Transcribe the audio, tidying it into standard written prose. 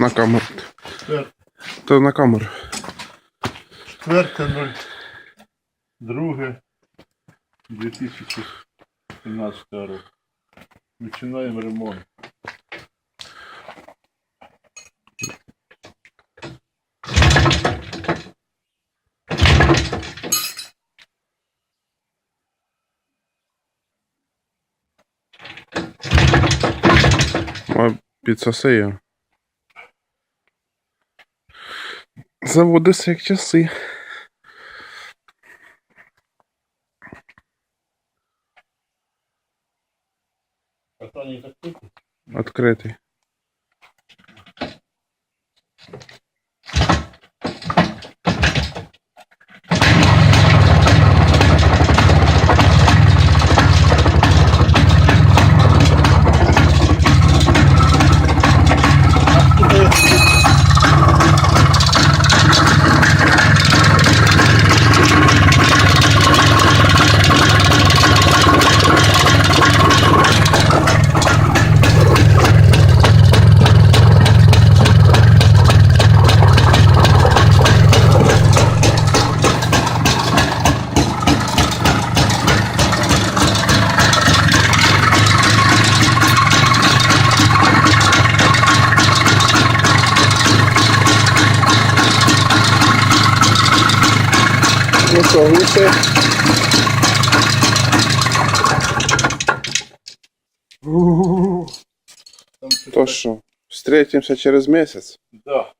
На камеру. Четверте. То на камеру. 4.02.2017 року. Починаємо ремонт. Ой, підсоси його. Заводиться як часи. Останній закритий. Відкритий. Ну що, гуси? Там То що, встретимся через місяць? Да.